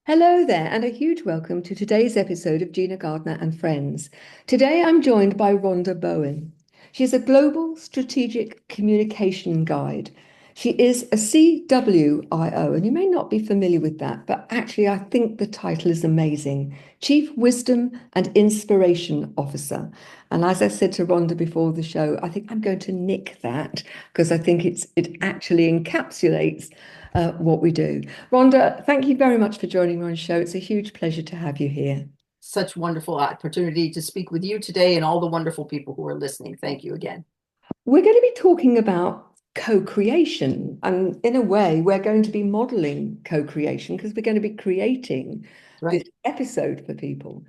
Hello there, and a huge welcome to today's episode of Gina Gardiner and Friends. Today I'm joined by Rhonda Bowen. She is a global strategic communication guide. She is a CWIO, and you may not be familiar with that, but actually I think the title is amazing. Chief Wisdom and Inspiration Officer. And as I said to Rhonda before the show, I think I'm going to nick that because I think it actually encapsulates what we do. Rhonda, thank you very much for joining me on the show. It's a huge pleasure to have you here. Such wonderful opportunity to speak with you today and all the wonderful people who are listening. Thank you again. We're going to be talking about co-creation, and in a way, we're going to be modeling co-creation because we're going to be creating this Right. episode for people.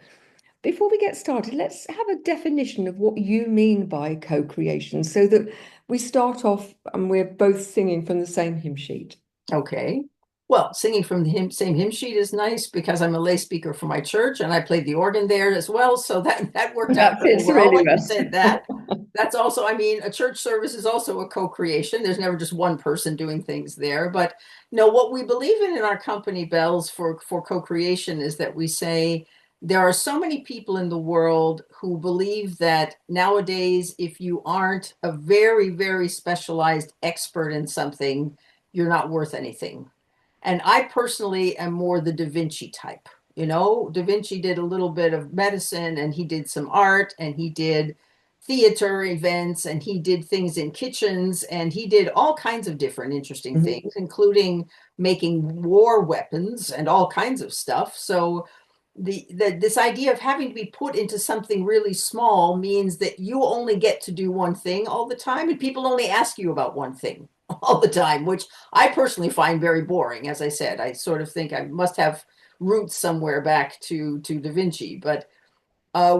Before we get started, let's have a definition of what you mean by co-creation so that we start off and we're both singing from the same hymn sheet. Okay. Well, singing from the same hymn sheet is nice because I'm a lay speaker for my church and I played the organ there as well. So that worked out That really fits well really when you well. said that. That's also, I mean, a church service is also a co-creation. There's never just one person doing things there. But no, what we believe in our company, Bells, for co-creation is that we say there are so many people in the world who believe that nowadays, if you aren't a very, very specialized expert in something, you're not worth anything. And I personally am more the Da Vinci type. You know, Da Vinci did a little bit of medicine and he did some art and he did theater events and he did things in kitchens and he did all kinds of different interesting Mhm. things, including making war weapons and all kinds of stuff. So this idea of having to be put into something really small means that you only get to do one thing all the time and people only ask you about one thing all the time, which I personally find very boring. As I said, I sort of think I must have roots somewhere back to Da Vinci. But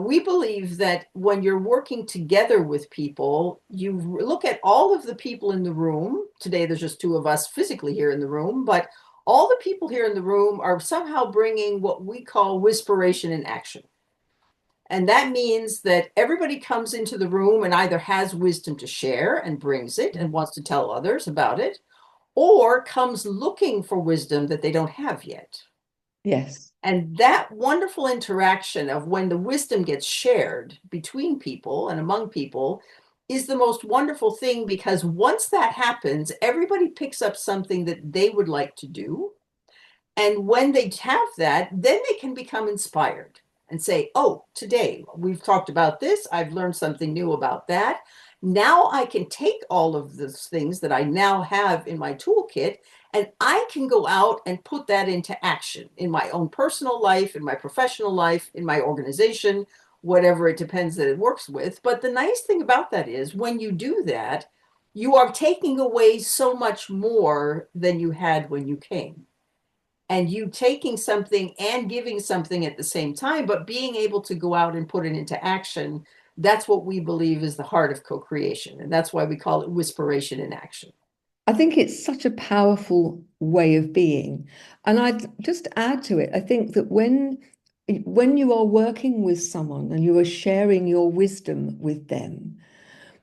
we believe that when you're working together with people, you look at all of the people in the room. Today, there's just two of us physically here in the room, but all the people here in the room are somehow bringing what we call wispiration in action. And that means that everybody comes into the room and either has wisdom to share and brings it and wants to tell others about it, or comes looking for wisdom that they don't have yet. Yes. And that wonderful interaction of when the wisdom gets shared between people and among people is the most wonderful thing because once that happens, everybody picks up something that they would like to do. And when they have that, then they can become inspired and say, oh, today we've talked about this. I've learned something new about that. Now I can take all of those things that I now have in my toolkit and I can go out and put that into action in my own personal life, in my professional life, in my organization, whatever it depends that it works with. But the nice thing about that is when you do that, you are taking away so much more than you had when you came and you taking something and giving something at the same time, but being able to go out and put it into action, that's what we believe is the heart of co-creation. And that's why we call it wispiration in action. I think it's such a powerful way of being. And I'd just add to it, I think that when you are working with someone and you are sharing your wisdom with them,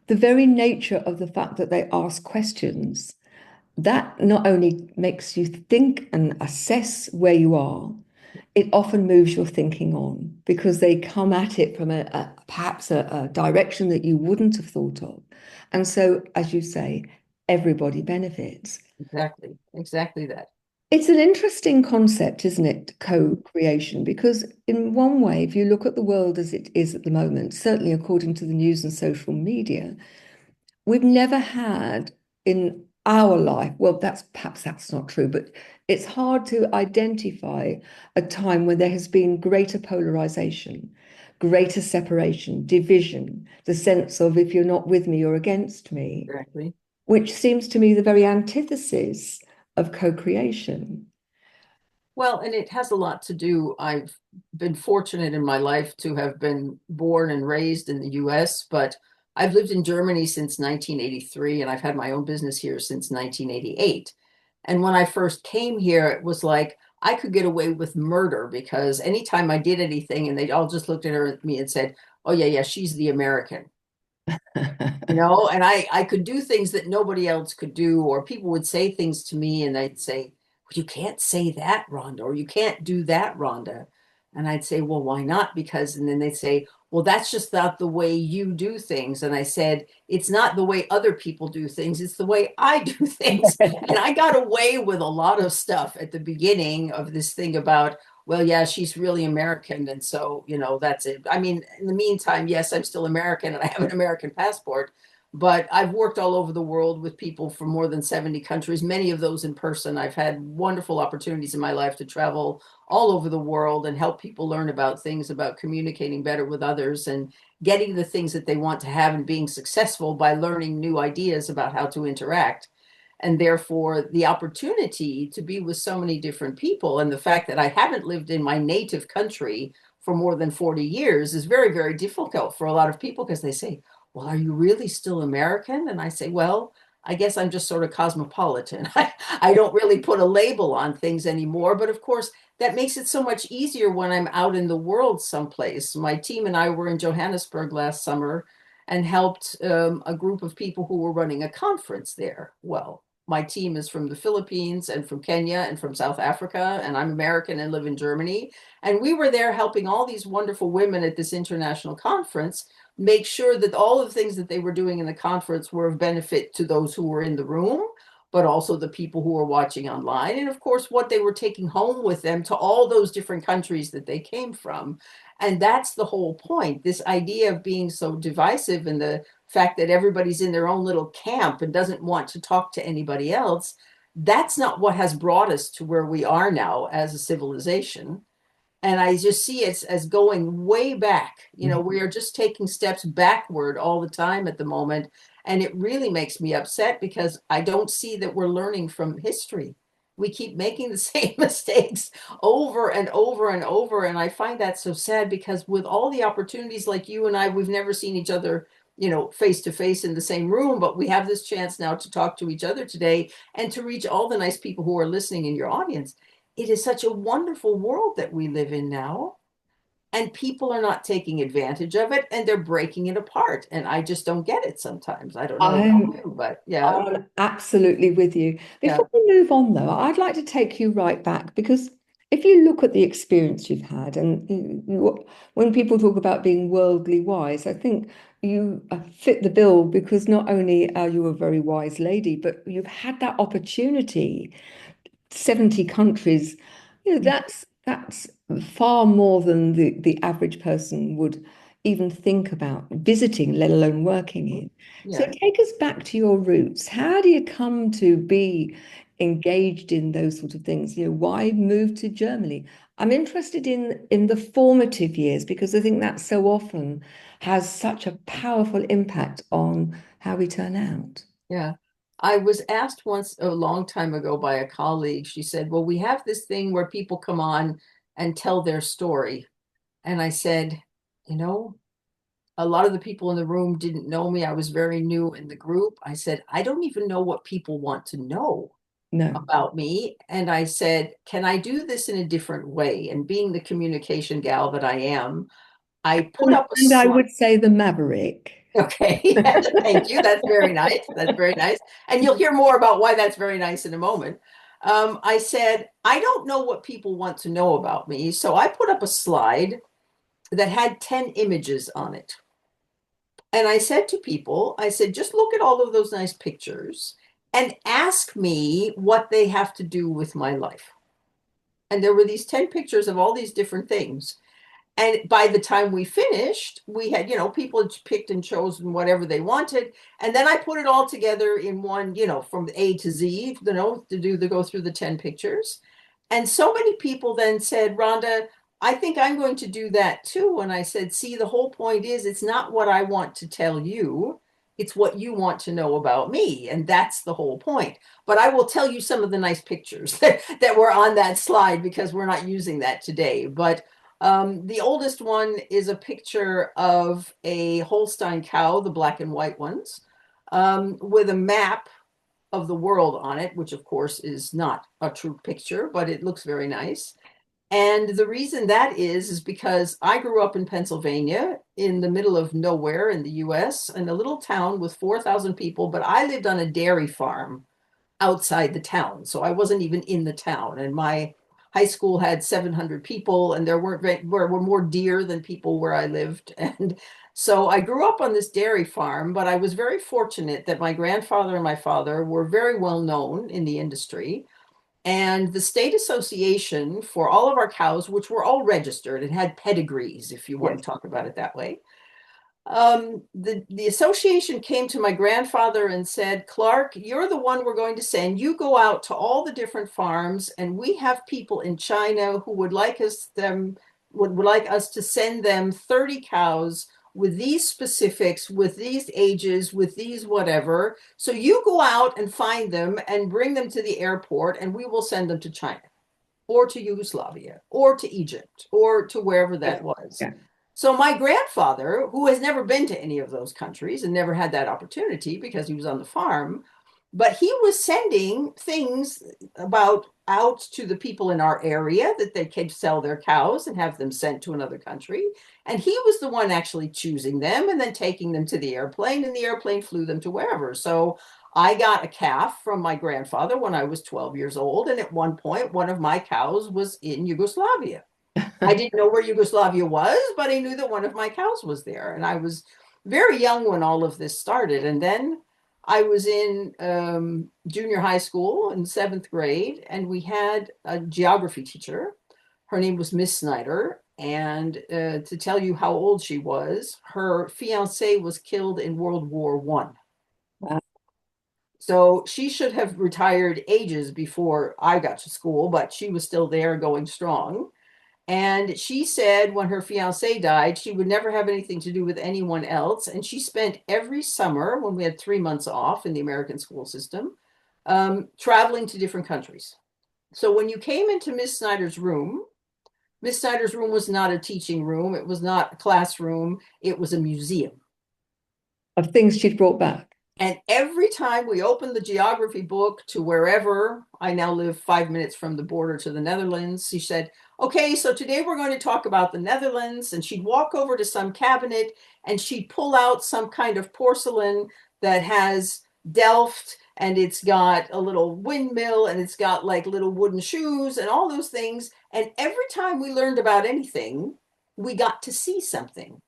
the very nature of the fact that they ask questions, that not only makes you think and assess where you are, it often moves your thinking on because they come at it from perhaps a direction that you wouldn't have thought of. And so, as you say, everybody benefits. Exactly. Exactly that. It's an interesting concept, isn't it? Co-creation, because in one way, if you look at the world as it is at the moment, certainly according to the news and social media, we've never had in our life, well, that's not true, but it's hard to identify a time when there has been greater polarization, greater separation, division, the sense of if you're not with me, you're against me, Exactly. which seems to me the very antithesis of co-creation. Well, and it has a lot to do. I've been fortunate in my life to have been born and raised in the US, but I've lived in Germany since 1983 and I've had my own business here since 1988. And when I first came here, it was like I could get away with murder because anytime I did anything and they all just looked at me and said, oh, yeah, yeah, she's the American, and I could do things that nobody else could do, or people would say things to me and I'd say, you can't say that, Rhonda, or you can't do that, Rhonda. And I'd say, well, why not? Because, and then they'd say, well, that's just not the way you do things. And I said, it's not the way other people do things, it's the way I do things. And I got away with a lot of stuff at the beginning of this thing about, well, yeah, she's really American. And so, that's it. I mean, in the meantime, yes, I'm still American and I have an American passport, but I've worked all over the world with people from more than 70 countries, many of those in person. I've had wonderful opportunities in my life to travel all over the world and help people learn about things, about communicating better with others and getting the things that they want to have and being successful by learning new ideas about how to interact. And therefore, the opportunity to be with so many different people and the fact that I haven't lived in my native country for more than 40 years is very, very difficult for a lot of people because they say, well, are you really still American? And I say, well, I guess I'm just sort of cosmopolitan. I don't really put a label on things anymore. But of course, that makes it so much easier when I'm out in the world someplace. My team and I were in Johannesburg last summer and helped a group of people who were running a conference there. Well, my team is from the Philippines and from Kenya and from South Africa, and I'm American and live in Germany. And we were there helping all these wonderful women at this international conference make sure that all of the things that they were doing in the conference were of benefit to those who were in the room, but also the people who were watching online. And of course, what they were taking home with them to all those different countries that they came from. And that's the whole point. This idea of being so divisive and the fact that everybody's in their own little camp and doesn't want to talk to anybody else, that's not what has brought us to where we are now as a civilization. And I just see it as going way back. We are just taking steps backward all the time at the moment. And it really makes me upset because I don't see that we're learning from history. We keep making the same mistakes over and over and over. And I find that so sad because with all the opportunities like you and I, we've never seen each other, face to face in the same room, but we have this chance now to talk to each other today and to reach all the nice people who are listening in your audience. It is such a wonderful world that we live in now, and people are not taking advantage of it and they're breaking it apart. And I just don't get it sometimes. I don't know about I'm you, but yeah, I'm absolutely with you. yeah, Before we move on, though, I'd like to take you right back because if you look at the experience you've had, and when people talk about being worldly wise, I think you fit the bill because not only are you a very wise lady, but you've had that opportunity 70 countries, that's far more than the average person would even think about visiting, let alone working in. So yeah. take us back to your roots. How do you come to be engaged in those sort of things? Why move to Germany? I'm interested in the formative years because I think that so often has such a powerful impact on how we turn out. Yeah. I was asked once a long time ago by a colleague. She said, well, we have this thing where people come on and tell their story. And I said, you know, a lot of the people in the room didn't know me. I was very new in the group. I said, I don't even know what people want to know No. about me. And I said, can I do this in a different way? And being the communication gal that I am, I put up a And I slide. would say the maverick. Okay, thank you. That's very nice. That's very nice. And you'll hear more about why that's very nice in a moment. I said, I don't know what people want to know about me. So I put up a slide that had 10 images on it. And I said to people, I said, just look at all of those nice pictures and ask me what they have to do with my life. And there were these 10 pictures of all these different things. And by the time we finished, we had, people had picked and chosen whatever they wanted. And then I put it all together in one, from A to Z, to go through the 10 pictures. And so many people then said, Rhonda, I think I'm going to do that too. And I said, see, the whole point is it's not what I want to tell you. It's what you want to know about me. And that's the whole point. But I will tell you some of the nice pictures that were on that slide because we're not using that today. But the oldest one is a picture of a Holstein cow, the black and white ones, with a map of the world on it, which of course is not a true picture, but it looks very nice. And the reason that is because I grew up in Pennsylvania in the middle of nowhere in the US, in a little town with 4,000 people, but I lived on a dairy farm outside the town. So I wasn't even in the town. And my high school had 700 people, and there were more deer than people where I lived. And so I grew up on this dairy farm, but I was very fortunate that my grandfather and my father were very well known in the industry. And the state association for all of our cows, which were all registered and had pedigrees, if you want Yes. to talk about it that way, the association came to my grandfather and said, Clark, you're the one we're going to send. You go out to all the different farms, and we have people in China who would like us to send them 30 cows with these specifics, with these ages, with these whatever. So you go out and find them and bring them to the airport, and we will send them to China or to Yugoslavia or to Egypt or to wherever that was. Yeah. So my grandfather, who has never been to any of those countries and never had that opportunity because he was on the farm, but he was sending things about out to the people in our area that they could sell their cows and have them sent to another country. And he was the one actually choosing them and then taking them to the airplane, and the airplane flew them to wherever. So I got a calf from my grandfather when I was 12 years old. And at one point, one of my cows was in Yugoslavia. I didn't know where Yugoslavia was, but I knew that one of my cows was there. And I was very young when all of this started. And then I was in junior high school in seventh grade, and we had a geography teacher. Her name was Miss Snyder. And to tell you how old she was, her fiance was killed in World War One. Wow. So she should have retired ages before I got to school, but she was still there going strong. And she said when her fiance died, she would never have anything to do with anyone else. And she spent every summer, when we had 3 months off in the American school system, traveling to different countries. So when you came into Miss Snyder's room was not a teaching room. It was not a classroom. It was a museum. Of things she'd brought back. And every time we opened the geography book to wherever, I now live 5 minutes from the border to the Netherlands, she said, okay, so today we're going to talk about the Netherlands. And she'd walk over to some cabinet and she'd pull out some kind of porcelain that has Delft, and it's got a little windmill, and it's got like little wooden shoes and all those things. And every time we learned about anything, we got to see something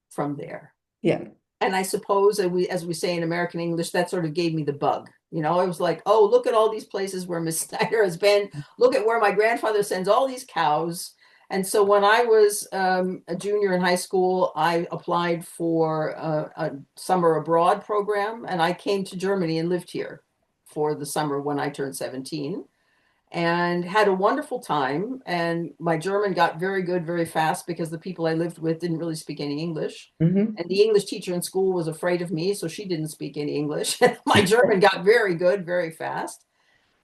from there. Yeah. And I suppose as we say in American English, that sort of gave me the bug. You know, I was like, oh, look at all these places where Miss Snyder has been. Look at where my grandfather sends all these cows. And so when I was a junior in high school, I applied for a summer abroad program, and I came to Germany and lived here for the summer when I turned 17, and had a wonderful time. And my German got very good very fast because the people I lived with didn't really speak any English. Hmm. And the English teacher in school was afraid of me, so she didn't speak any English. My German got very good very fast.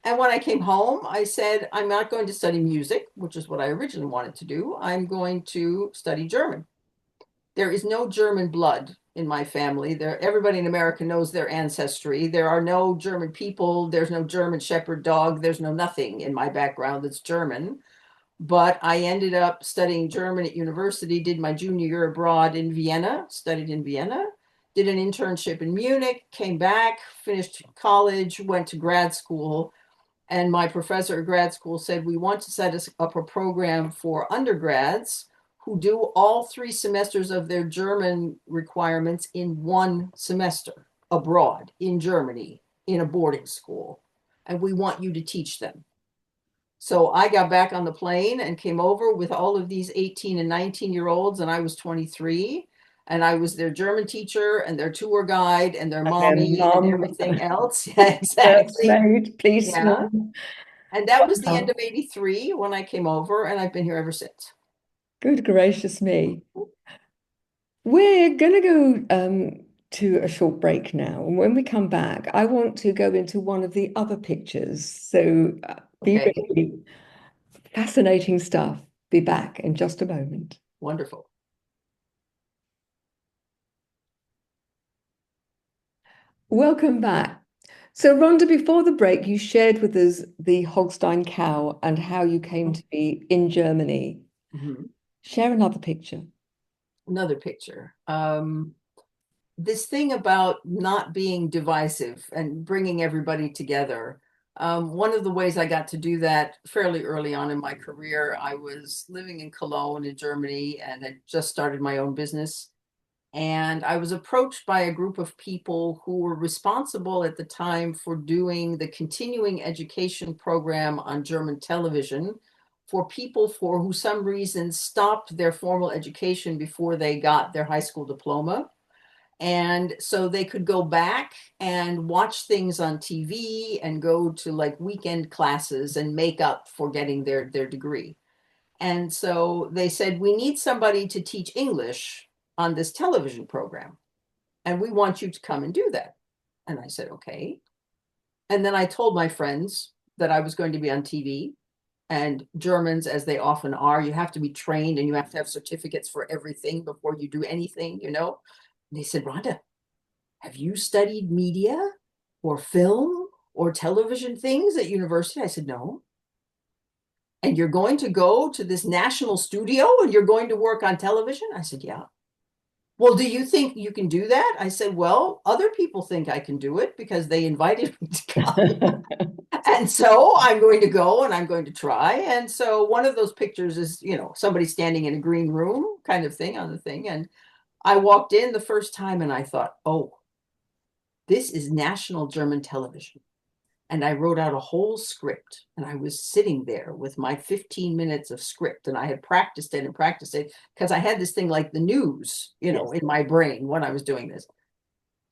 And when I came home, I said, I'm not going to study music, which is what I originally wanted to do. I'm going to study German. There is no German blood in my family. Everybody in America knows their ancestry. There are no German people. There's no German shepherd dog. There's no nothing in my background that's German. But I ended up studying German at university, did my junior year abroad in Vienna, studied in Vienna, did an internship in Munich, came back, finished college, went to grad school. And my professor at grad school said, we want to set up a program for undergrads who do all 3 semesters of their German requirements in one semester abroad in Germany in a boarding school. And we want you to teach them. So I got back on the plane and came over with all of these 18 and 19-year-olds, and I was 23. And I was their German teacher and their tour guide and their And then mommy and mum, everything else. Yeah, first exactly. maid, Yeah. policeman. And that was the end Wow. of 83 when I came over, and I've been here ever since. Good gracious me. We're going to go to a short break now. And when we come back, I want to go into one of the other pictures. So be Okay, ready. Fascinating stuff. Be back in just a moment. wonderful. Welcome back. So, Rhonda, before the break, you shared with us the Holstein cow and how you came to be in Germany. Mhm. Share another picture. Another picture. This thing about not being divisive and bringing everybody together. One of the ways I got to do that fairly early on in my career, I was living in Cologne in Germany and had just started my own business. And I was approached by a group of people who were responsible at the time for doing the continuing education program on German television for people for who some reason stopped their formal education before they got their high school diploma. And so they could go back and watch things on TV and go to like weekend classes and make up for getting their degree. And so they said, we need somebody to teach English on this television program, and we want you to come and do that. And I said, okay. And then I told my friends that I was going to be on TV. And Germans, as they often are, you have to be trained and you have to have certificates for everything before you do anything, you know. And they said, Rhonda, have you studied media or film or television things at university? I said, no. And you're going to go to this national studio and you're going to work on television? I said, yeah. Well, do you think you can do that? I said, well, other people think I can do it because they invited me to come. And so I'm going to go and I'm going to try. And so one of those pictures is, you know, somebody standing in a green room kind of thing on the thing. And I walked in the first time and I thought, oh, this is national German television. And I wrote out a whole script and I was sitting there with my 15 minutes of script and I had practiced it and practiced it because I had this thing like the news, you know, Yes. in my brain when I was doing this.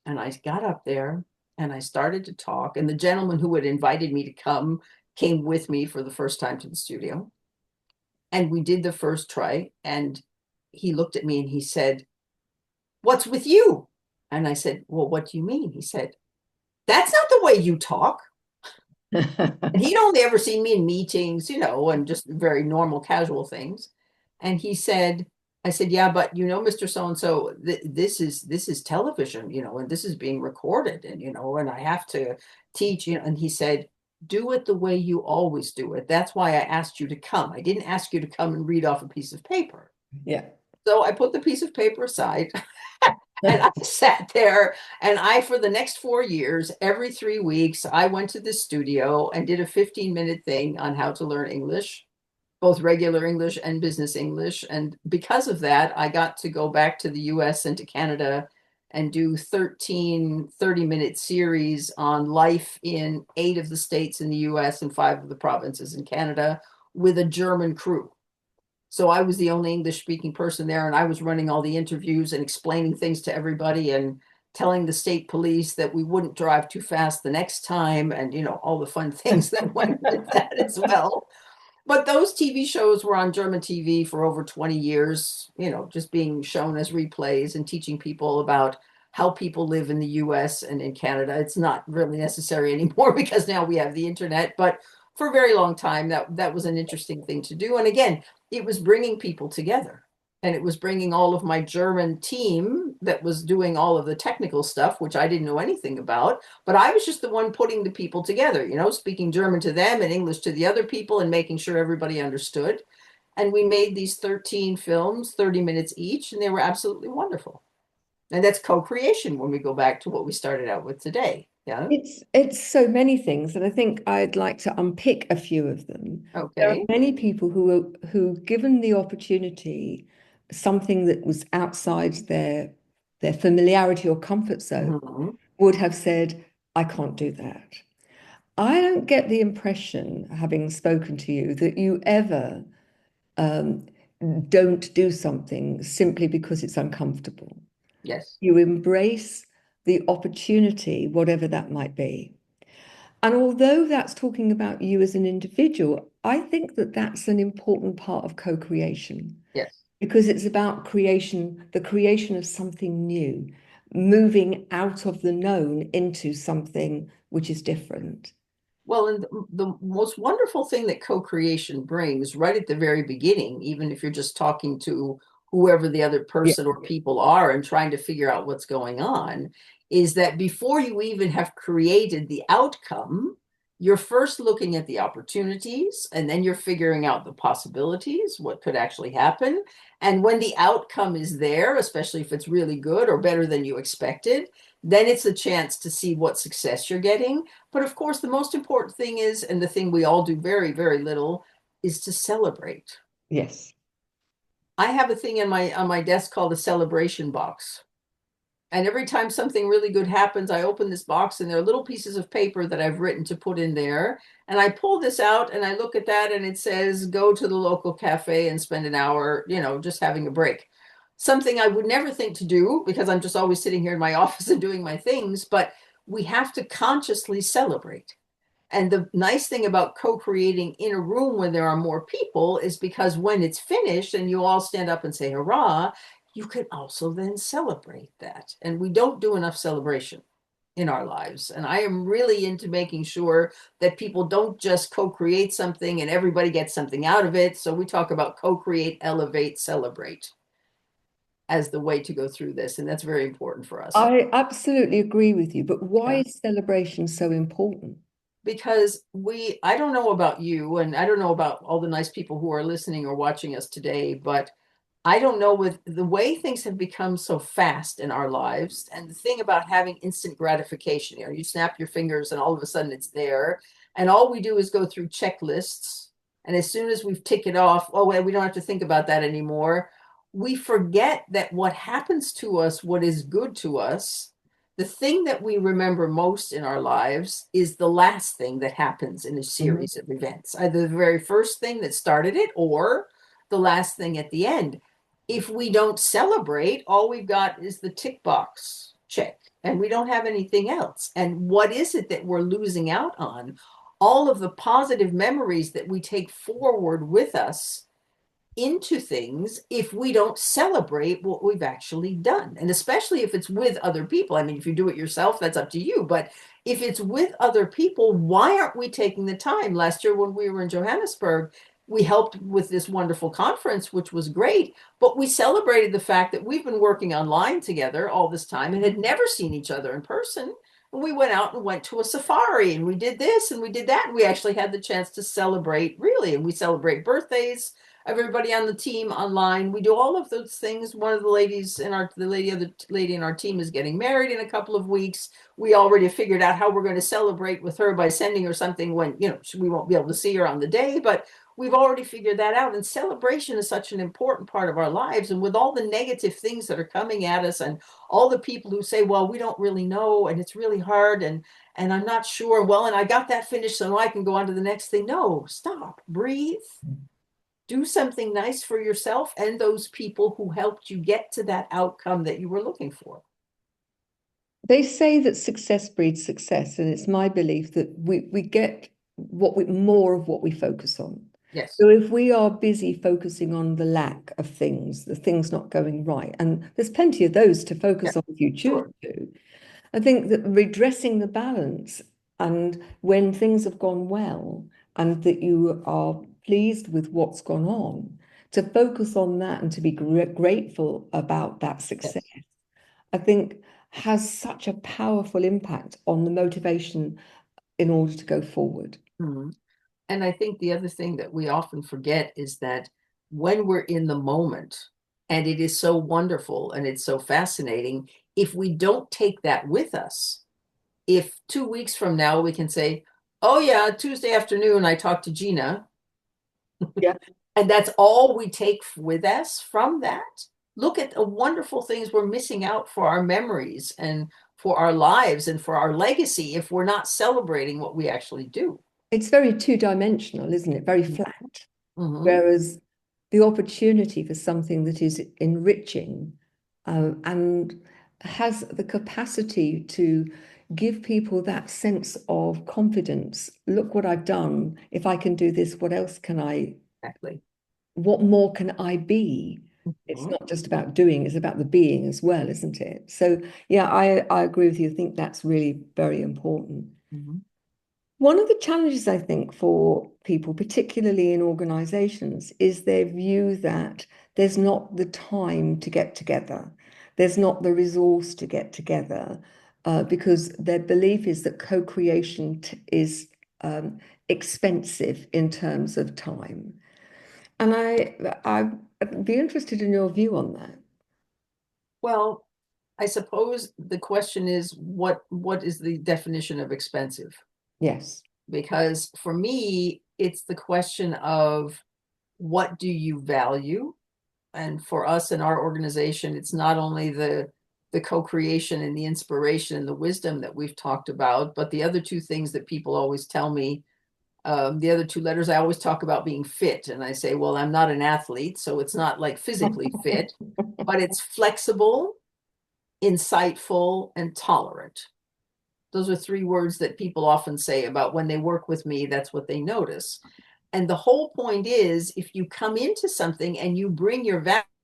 And I got up there and I started to talk. And the gentleman who had invited me to come came with me for the first time to the studio. And we did the first try. And he looked at me and he said, what's with you? And I said, well, what do you mean? He said, that's not the way you talk. And he'd only ever seen me in meetings, you know, and just very normal, casual things. And he said, I said, yeah, but you know, Mr. So-and-so, this is television, you know, and this is being recorded and, you know, and I have to teach, you know, and he said, do it the way you always do it. That's why I asked you to come. I didn't ask you to come and read off a piece of paper. Yeah. So I put the piece of paper aside and I sat there and for the next 4 years, every 3 weeks, I went to the studio and did a 15-minute thing on how to learn English, both regular English and business English. And because of that, I got to go back to the US and to Canada and do 13 30-minute series on life in 8 of the states in the US and 5 of the provinces in Canada with a German crew. So I was the only English speaking person there, and I was running all the interviews and explaining things to everybody and telling the state police that we wouldn't drive too fast the next time, and you know, all the fun things that went with that as well. But those TV shows were on German TV for over 20 years, you know, just being shown as replays and teaching people about how people live in the US and in Canada. It's not really necessary anymore because now we have the internet, but for a very long time that was an interesting thing to do. And again, it was bringing people together. And it was bringing all of my German team that was doing all of the technical stuff, which I didn't know anything about. But I was just the one putting the people together, you know, speaking German to them and English to the other people and making sure everybody understood. And we made these 13 films, 30 minutes each, and they were absolutely wonderful. And that's co-creation when we go back to what we started out with today. Yeah. It's so many things, and I think I'd like to unpick a few of them. There are Okay. many people who, given the opportunity, something that was outside their familiarity or comfort zone, Mhm. would have said, I can't do that. I don't get the impression, having spoken to you, that you ever um, don't do something simply because it's uncomfortable. Yes. You embrace the opportunity, whatever that might be. And although that's talking about you as an individual, I think that that's an important part of co-creation Yes. because it's about creation, the creation of something new, moving out of the known into something which is different. Well, and the most wonderful thing that co-creation brings right at the very beginning, even if you're just talking to whoever the other Yeah. person or people are and trying to figure out what's going on, is that before you even have created the outcome, you're first looking at the opportunities and then you're figuring out the possibilities, what could actually happen. And when the outcome is there, especially if it's really good or better than you expected, Then it's a chance to see what success you're getting. But of course, the most important thing is, and the thing we all do very, very little, is to celebrate. Yes. I have a thing on my desk called a celebration box. And every time something really good happens, I open this box and there are little pieces of paper that I've written to put in there. And I pull this out and I look at that and it says, go to the local cafe and spend an hour, just having a break. Something I would never think to do because I'm just always sitting here in my office and doing my things, but we have to consciously celebrate. And the nice thing about co-creating in a room when there are more people is because when it's finished and you all stand up and say hurrah, you can also then celebrate that. And we don't do enough celebration in our lives. And I am really into making sure that people don't just co-create something and everybody gets something out of it. So we talk about co-create, elevate, celebrate as the way to go through this. And that's very important for us. I absolutely agree with you, but why Yeah. is celebration so important? Because I don't know about you, and I don't know about all the nice people who are listening or watching us today, but I don't know, with the way things have become so fast in our lives, and the thing about having instant gratification, you snap your fingers and all of a sudden it's there. And all we do is go through checklists. And as soon as we've ticked it off, oh, well, we don't have to think about that anymore. We forget that what happens to us, what is good to us, the thing that we remember most in our lives is the last thing that happens in a Mhm. series of events, either the very first thing that started it or the last thing at the end. If we don't celebrate, all we've got is the tick box check and we don't have anything else. And what is it that we're losing out on? All of the positive memories that we take forward with us into things if we don't celebrate what we've actually done. And especially if it's with other people. I mean, if you do it yourself, that's up to you. But if it's with other people, why aren't we taking the time? Last year, when we were in Johannesburg, we helped with this wonderful conference, which was great. But we celebrated the fact that we've been working online together all this time and had never seen each other in person. And we went out and went to a safari and we did this and we did that. And we actually had the chance to celebrate, really. And we celebrate birthdays, everybody on the team online. We do all of those things. One of the ladies in our, the lady, other lady in our team is getting married in a couple of weeks. We already figured out how we're going to celebrate with her by sending her something when, we won't be able to see her on the day, but we've already figured that out. And celebration is such an important part of our lives. And with all the negative things that are coming at us and all the people who say, well, we don't really know, and it's really hard, and I'm not sure. Well, and I got that finished, so now I can go on to the next thing. No, stop, breathe, do something nice for yourself and those people who helped you get to that outcome that you were looking for. They say that success breeds success, and it's my belief that we get more of what we focus on. Yes. So if we are busy focusing on the lack of things, the things not going right, and there's plenty of those to Yeah, focus on if you choose sure. to, I think that redressing the balance and when things have gone well and that you are pleased with what's gone on, to focus on that and to be grateful about that success, Yes. I think has such a powerful impact on the motivation in order to go forward. Mhm. And I think the other thing that we often forget is that when we're in the moment, and it is so wonderful and it's so fascinating, if we don't take that with us, if 2 weeks from now we can say, oh, yeah, Tuesday afternoon, I talked to Gina, Yeah. and that's all we take with us from that. Look at the wonderful things we're missing out for our memories and for our lives and for our legacy if we're not celebrating what we actually do. It's very two-dimensional, isn't it? Very flat. Mm-hmm. Whereas the opportunity for something that is enriching and has the capacity to give people that sense of confidence. Look what I've done. If I can do this, what else can I, Exactly. what more can I be? It's Mhm. not just about doing, it's about the being as well, isn't it? So yeah, I agree with you. I think that's really very important. Mhm. One of the challenges, I think, for people, particularly in organizations, is their view that there's not the time to get together, there's not the resource to get together, because their belief is that co-creation is expensive in terms of time. And I'd be interested in your view on that. Well, I suppose the question is what is the definition of expensive? Yes. Because for me, it's the question of what do you value? And for us in our organization, it's not only the co-creation and the inspiration and the wisdom that we've talked about, but the other two things that people always tell me, the other two letters, I always talk about being fit. And I say, well, I'm not an athlete, so it's not like physically fit, but it's flexible, insightful, and tolerant. Those are three words that people often say about when they work with me, that's what they notice. And the whole point is, if you come into something and you bring your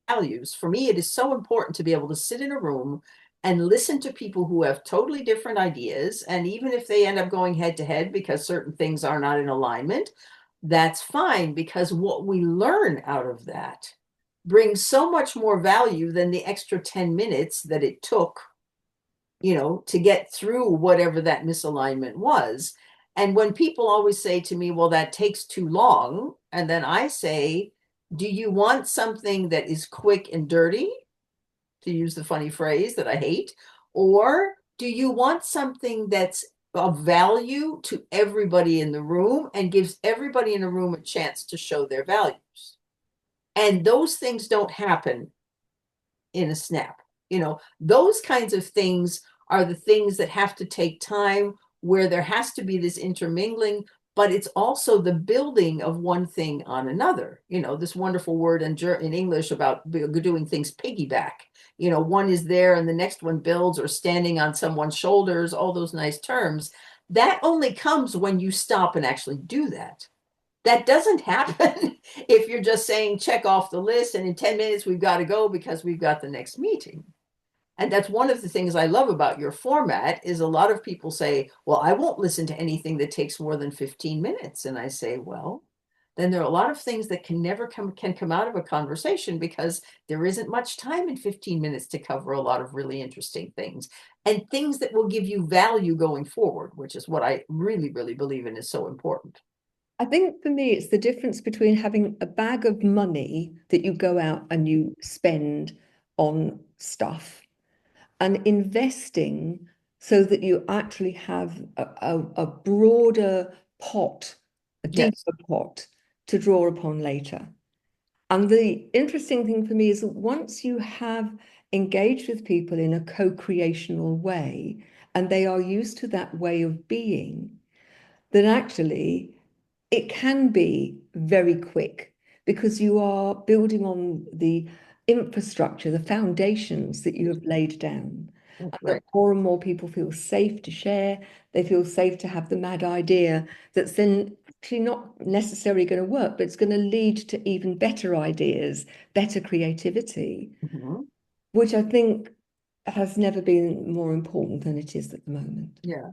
values, for me, it is so important to be able to sit in a room and listen to people who have totally different ideas. And even if they end up going head to head because certain things are not in alignment, that's fine, because what we learn out of that brings so much more value than the extra 10 minutes that it took, to get through whatever that misalignment was. And when people always say to me, well, that takes too long, and then I say, do you want something that is quick and dirty, to use the funny phrase that I hate, or do you want something that's of value to everybody in the room and gives everybody in the room a chance to show their values? And those things don't happen in a snap. Those kinds of things are the things that have to take time, where there has to be this intermingling, but it's also the building of one thing on another. This wonderful word in English about doing things piggyback. One is there and the next one builds, or standing on someone's shoulders, all those nice terms. That only comes when you stop and actually do that. That doesn't happen if you're just saying check off the list and in 10 minutes we've got to go because we've got the next meeting. And that's one of the things I love about your format, is a lot of people say, well, I won't listen to anything that takes more than 15 minutes. And I say, well, then there are a lot of things that can come out of a conversation, because there isn't much time in 15 minutes to cover a lot of really interesting things, and things that will give you value going forward, which is what I really, really believe in is so important. I think for me, it's the difference between having a bag of money that you go out and you spend on stuff, and investing so that you actually have a broader pot, a Yes. deeper pot to draw upon later. And the interesting thing for me is that once you have engaged with people in a co-creational way, and they are used to that way of being, then actually it can be very quick, because you are building on the infrastructure, the foundations that you have laid down. That's And that right. more and more people feel safe to share, they feel safe to have the mad idea that's then actually not necessarily going to work, but it's going to lead to even better ideas, better creativity, Mhm. which I think has never been more important than it is at the moment. Yeah.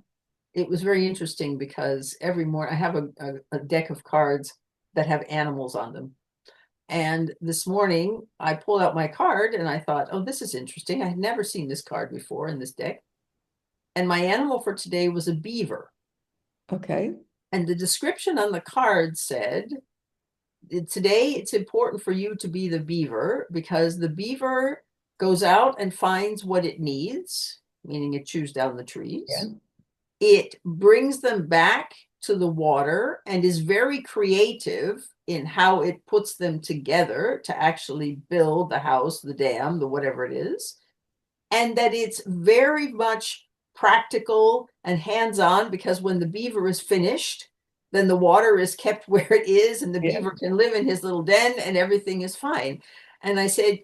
It was very interesting because every morning I have a deck of cards that have animals on them. And this morning I pulled out my card and I thought, oh, this is interesting. I had never seen this card before in this deck. And my animal for today was a beaver. Okay. And the description on the card said, today it's important for you to be the beaver, because the beaver goes out and finds what it needs, meaning it chews down the Yeah. trees. It brings them back to the water and is very creative in how it puts them together to actually build the house, the dam, the whatever it is. And that it's very much practical and hands-on, because when the beaver is finished, then the water is kept where it is and the Yeah. beaver can live in his little den and everything is fine. And I said,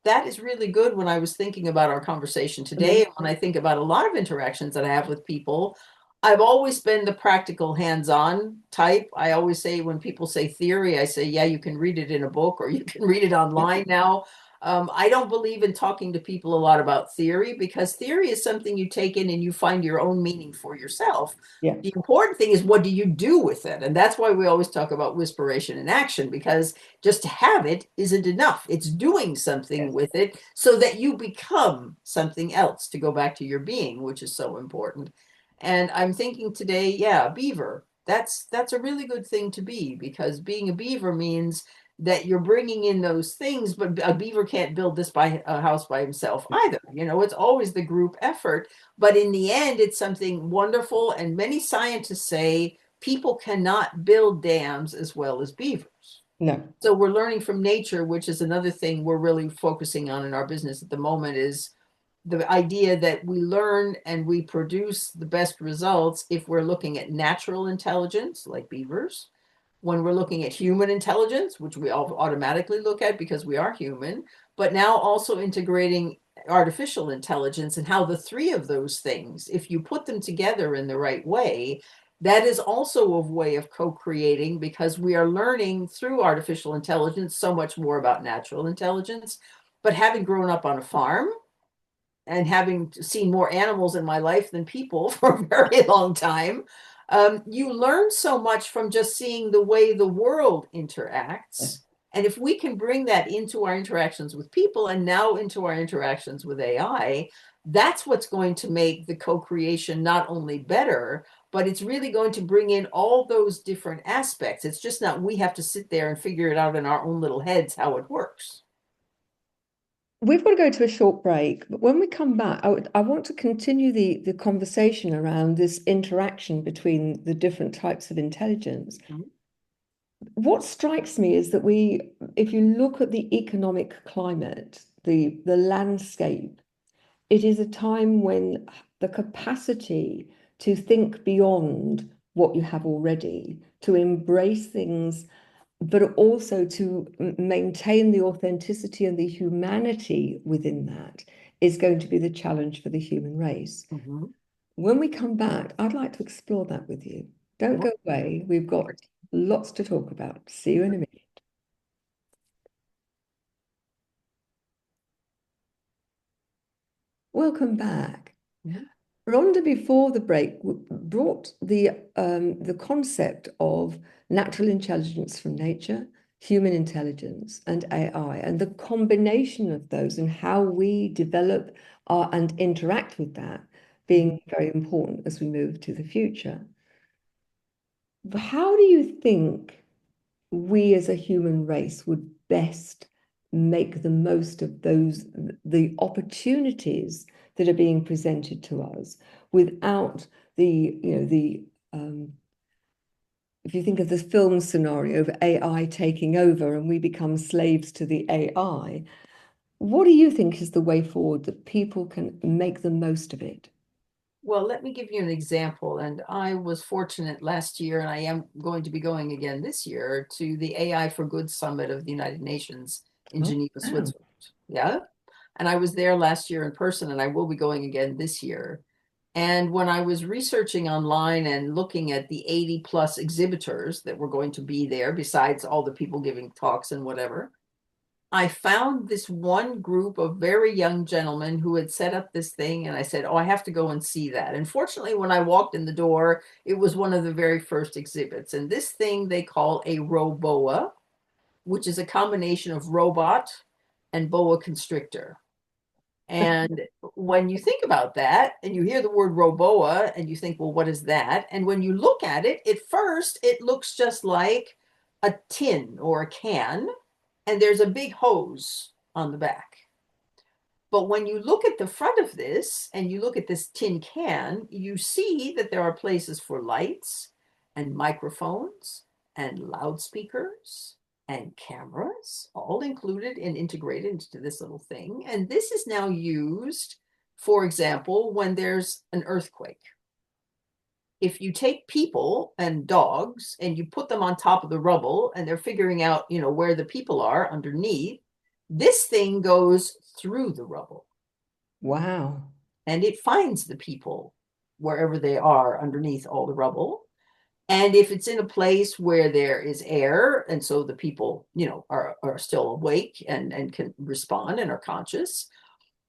that is really good when I was thinking about our conversation today. Mhm. And when I think about a lot of interactions that I have with people, I've always been the practical hands-on type. I always say, when people say theory, I say, yeah, you can read it in a book or you can read it online now. I don't believe in talking to people a lot about theory, because theory is something you take in and you find your own meaning for yourself. Yeah. The important thing is, what do you do with it? And that's why we always talk about wispiration and action, because just to have it isn't enough. It's doing something Yes. with it so that you become something else, to go back to your being, which is so important. And I'm thinking today, yeah, beaver. That's a really good thing to be, because being a beaver means that you're bringing in those things, but a beaver can't build this by a house by himself either. It's always the group effort. But in the end, it's something wonderful. And many scientists say people cannot build dams as well as beavers. No. So we're learning from nature, which is another thing we're really focusing on in our business at the moment, is the idea that we learn and we produce the best results if we're looking at natural intelligence, like beavers, when we're looking at human intelligence, which we all automatically look at because we are human, but now also integrating artificial intelligence, and how the three of those things, if you put them together in the right way, that is also a way of co-creating, because we are learning through artificial intelligence so much more about natural intelligence. But having grown up on a farm and having seen more animals in my life than people for a very long time, you learn so much from just seeing the way the world interacts. And if we can bring that into our interactions with people and now into our interactions with AI, that's what's going to make the co-creation not only better, but it's really going to bring in all those different aspects. It's just not we have to sit there and figure it out in our own little heads how it works. We've got to go to a short break, but when we come back, I want to continue the conversation around this interaction between the different types of intelligence. Mhm. What strikes me is that if you look at the economic climate, the landscape, it is a time when the capacity to think beyond what you have already, to embrace things, but also to maintain the authenticity and the humanity within that, is going to be the challenge for the human race. Mm-hmm. When we come back, I'd like to explore that with you. Don't go away. We've got lots to talk about. See you in a minute. Welcome back. Mm-hmm. Rhonda, before the break, brought the concept of natural intelligence from nature, human intelligence, and AI, and the combination of those and how we develop and interact with that being very important as we move to the future. How do you think we as a human race would best make the most of the opportunities that are being presented to us without if you think of the film scenario of AI taking over and we become slaves to the AI, what do you think is the way forward that people can make the most of it? Well, let me give you an example. And I was fortunate last year, and I am going to be going again this year, to the AI for Good Summit of the United Nations in Oh, Geneva, wow. Switzerland. Yeah. And I was there last year in person, and I will be going again this year. And when I was researching online and looking at the 80 plus exhibitors that were going to be there, besides all the people giving talks and whatever, I found this one group of very young gentlemen who had set up this thing, and I said, "Oh, I have to go and see that." And fortunately, when I walked in the door, it was one of the very first exhibits. And this thing they call a roboa, which is a combination of robot and boa constrictor. And when you think about that and you hear the word roboa and you think, well, what is that? And when you look at it, at first, it looks just like a tin or a can, and there's a big hose on the back. But when you look at the front of this and you look at this tin can, you see that there are places for lights and microphones and loudspeakers and cameras, all included and integrated into this little thing. And this is now used, for example, when there's an earthquake. If you take people and dogs and you put them on top of the rubble and they're figuring out, where the people are underneath, this thing goes through the rubble Wow. and it finds the people wherever they are underneath all the rubble. And if it's in a place where there is air, and so the people, are still awake and can respond and are conscious,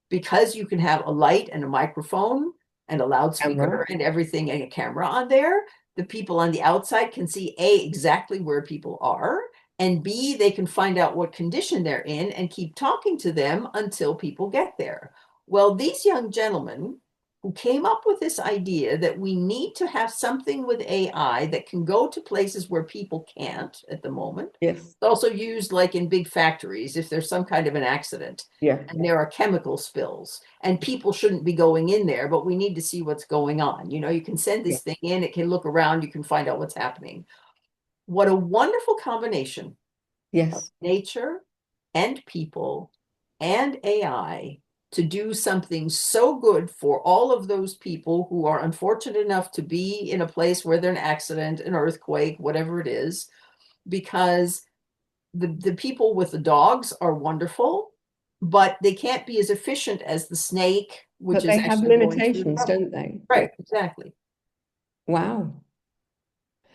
because you can have a light and a microphone and a loudspeaker Camera. and everything and a camera on there, the people on the outside can see A, exactly where people are, and B, they can find out what condition they're in and keep talking to them until people get there. Well, these young gentlemen who came up with this idea that we need to have something with AI that can go to places where people can't at the moment. Yes. It's also used like in big factories if there's some kind of an accident Yeah. and there are chemical spills and people shouldn't be going in there, but we need to see what's going on. You know, you can send Yeah. this thing in, it can look around, you can find out what's happening. What a wonderful combination of Yes. nature and people and AI to do something so good for all of those people who are unfortunate enough to be in a place where there's an accident, an earthquake, whatever it is, because the people with the dogs are wonderful, but they can't be as efficient as the snake, which But is they have actually going through the limitations, rubble. don't they? Right, exactly. Wow.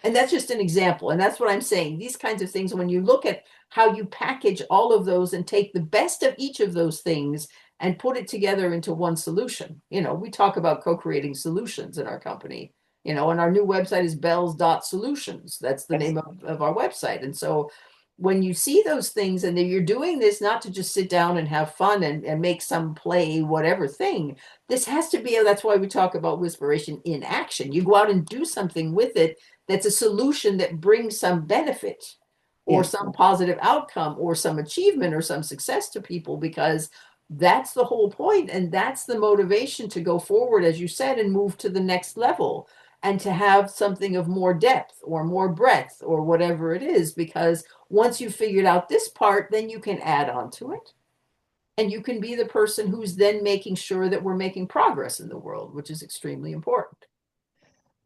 And that's just an example. And that's what I'm saying. These kinds of things, when you look at how you package all of those and take the best of each of those things and put it together into one solution. You know, we talk about co-creating solutions in our company, you know, and our new website is bells.solutions. That's the Yes. name of our website. And so when you see those things and you're doing this not to just sit down and have fun and make some play, whatever thing, this has to be, that's why we talk about Wispiration in action. You go out and do something with it that's a solution that brings some benefit or Yeah. some positive outcome or some achievement or some success to people, because that's the whole point and that's the motivation to go forward, as you said, and move to the next level and to have something of more depth or more breadth or whatever it is, because once you've figured out this part, then you can add on to it and you can be the person who's then making sure that we're making progress in the world, which is extremely important.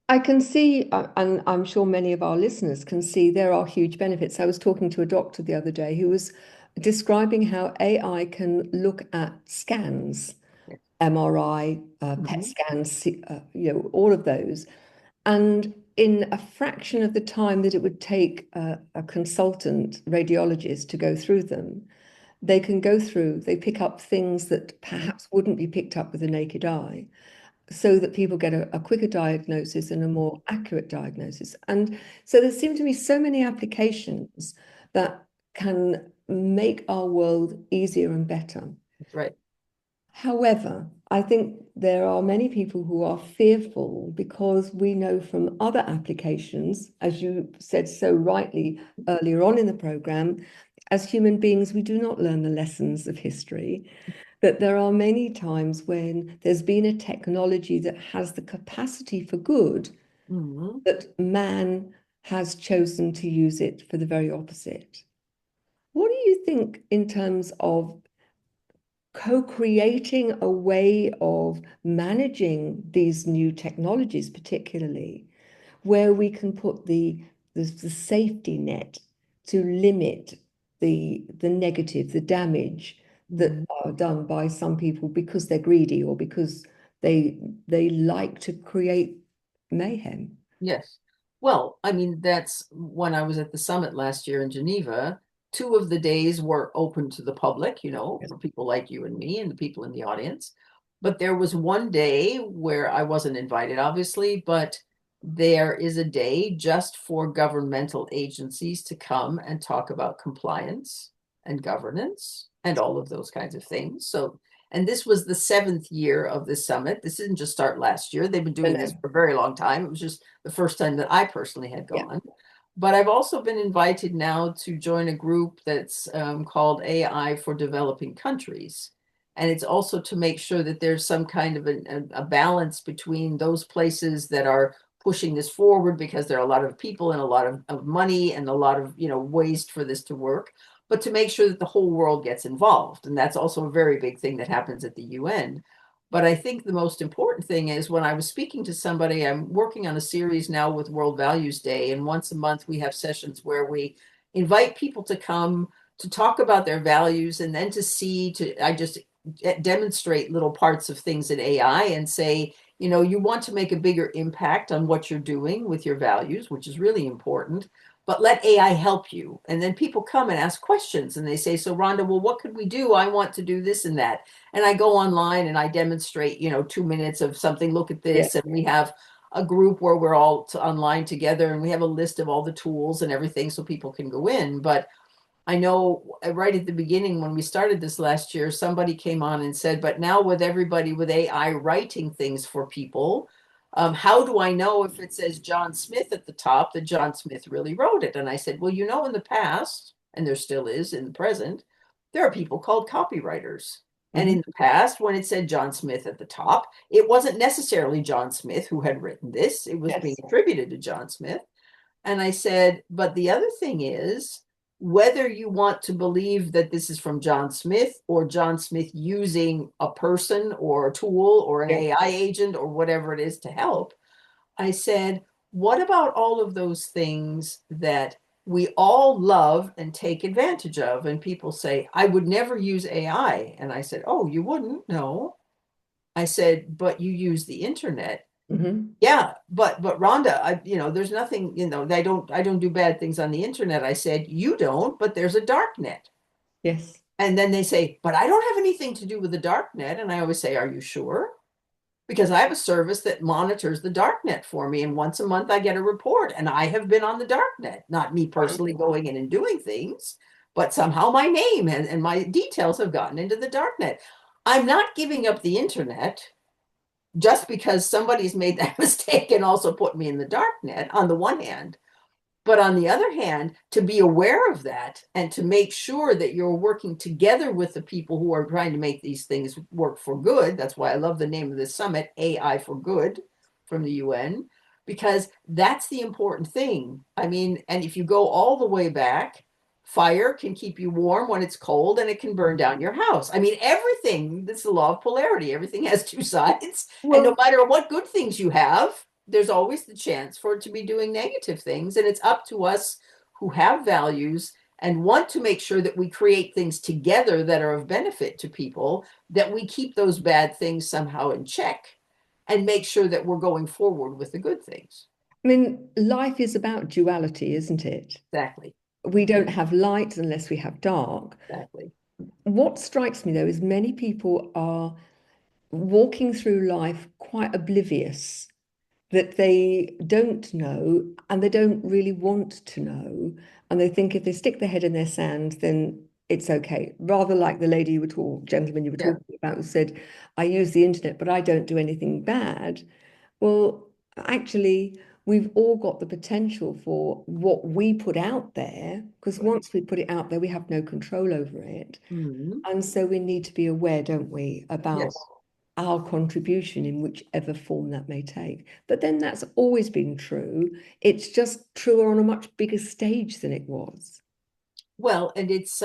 I can see, and I'm sure many of our listeners can see, there are huge benefits. I was talking to a doctor the other day who was describing how AI can look at scans, MRI, PET Mhm. scans, all of those. And in a fraction of the time that it would take a consultant radiologist to go through them, they can go through, they pick up things that perhaps wouldn't be picked up with the naked eye, so that people get a quicker diagnosis and a more accurate diagnosis. And so there seem to be so many applications that can make our world easier and better. That's right. However, I think there are many people who are fearful because we know from other applications, as you said so rightly earlier on in the program, as human beings, we do not learn the lessons of history. That there are many times when there's been a technology that has the capacity for good, Mhm. that man has chosen to use it for the very opposite. What do you think in terms of co-creating a way of managing these new technologies, particularly where we can put the safety net to limit the negative, the damage that Mhm. are done by some people because they're greedy or because they like to create mayhem? Yes. Well, I mean, that's when I was at the summit last year in Geneva. Two of the days were open to the public, you know, Yes. for people like you and me and the people in the audience. But there was one day where I wasn't invited, obviously, but there is a day just for governmental agencies to come and talk about compliance and governance and all of those kinds of things. So, and this was the seventh year of this summit. This didn't just start last year. They've been No, doing this no. for a very long time. It was just the first time that I personally had Yeah. gone. But I've also been invited now to join a group that's called AI for Developing Countries. And it's also to make sure that there's some kind of a balance between those places that are pushing this forward because there are a lot of people and a lot of money and a lot of, you know, ways for this to work, but to make sure that the whole world gets involved. And that's also a very big thing that happens at the UN. But I think the most important thing is when I was speaking to somebody, I'm working on a series now with World Values Day. And once a month, we have sessions where we invite people to come to talk about their values and then to see, I just demonstrate little parts of things in AI and say, you know, you want to make a bigger impact on what you're doing with your values, which is really important, but let AI help you. And then people come and ask questions and they say, so Rhonda, well, what could we do? I want to do this and that. And I go online and I demonstrate, you know, 2 minutes of something, look at Yeah. this. And we have a group where we're all online together and we have a list of all the tools and everything so people can go in. But I know right at the beginning when we started this last year, somebody came on and said, but now with everybody with AI writing things for people, how do I know if it says John Smith at the top that John Smith really wrote it? And I said, well, in the past, and there still is in the present, there are people called copywriters. And Hmm. in the past, when it said John Smith at the top, it wasn't necessarily John Smith who had written this, it was being Yes. attributed to John Smith. And I said, but the other thing is, whether you want to believe that this is from John Smith or John Smith using a person or a tool or an Yeah. AI agent or whatever it is to help, I said, what about all of those things that we all love and take advantage of? And people say, I would never use AI. And I said, oh, you wouldn't? No. I said, but you use the internet. Hmm. Yeah, but Rhonda, there's nothing, I don't do bad things on the internet. I said, you don't, but there's a dark net. Yes. And then they say, but I don't have anything to do with the dark net. And I always say, are you sure? Because I have a service that monitors the dark net for me. And once a month I get a report. And I have been on the dark net, not me personally going in and doing things, but somehow my name and my details have gotten into the dark net. I'm not giving up the internet just because somebody's made that mistake and also put me in the dark net on the one hand. But on the other hand, to be aware of that and to make sure that you're working together with the people who are trying to make these things work for good. That's why I love the name of this summit, AI for Good from the UN, because that's the important thing. I mean, and if you go all the way back, fire can keep you warm when it's cold and it can burn down your house. I mean, everything, this is the law of polarity. Everything has two sides. And no Well, matter what good things you have, there's always the chance for it to be doing negative things. And it's up to us who have values and want to make sure that we create things together that are of benefit to people, that we keep those bad things somehow in check and make sure that we're going forward with the good things. I mean, life is about duality, isn't it? Exactly. We don't have light unless we have dark. Exactly. What strikes me though is many people are walking through life quite oblivious that they don't know and they don't really want to know. And they think if they stick their head in their sand, then it's okay. Rather like the lady gentleman you were Yeah. talking about who said, I use the internet, but I don't do anything bad. Well, actually, we've all got the potential for what we put out there, because Right. once we put it out there, we have no control over it. Mhm. And so we need to be aware, don't we, about Yes. our contribution in whichever form that may take. But then that's always been true. It's just truer on a much bigger stage than it was. Well, and it's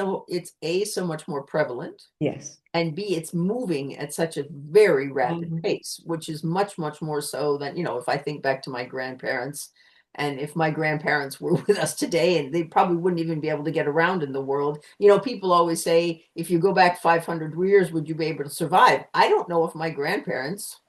A, so much more prevalent, Yes. and B, it's moving at such a very rapid Mhm. pace, which is much, much more so than, if I think back to my grandparents, and if my grandparents were with us today, and they probably wouldn't even be able to get around in the world. People always say, if you go back 500 years, would you be able to survive? I don't know if my grandparents,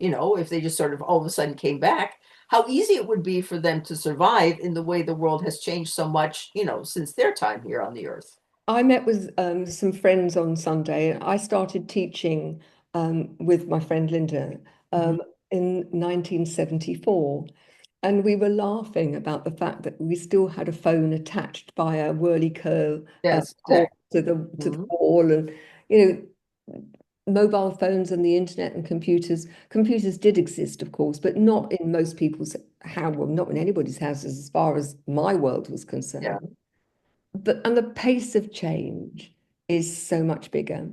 if they just sort of all of a sudden came back, how easy it would be for them to survive in the way the world has changed so much, since their time here on the earth. I met with some friends on Sunday. I started teaching with my friend Linda Mhm. um, in 1974. And we were laughing about the fact that we still had a phone attached by a whirly Yes, cord exactly. to the Mhm. wall, and mobile phones and the internet and computers. Computers did exist, of course, but not in most people's house. Well, not in anybody's houses, as far as my world was Yeah. concerned. And the pace of change is so much bigger.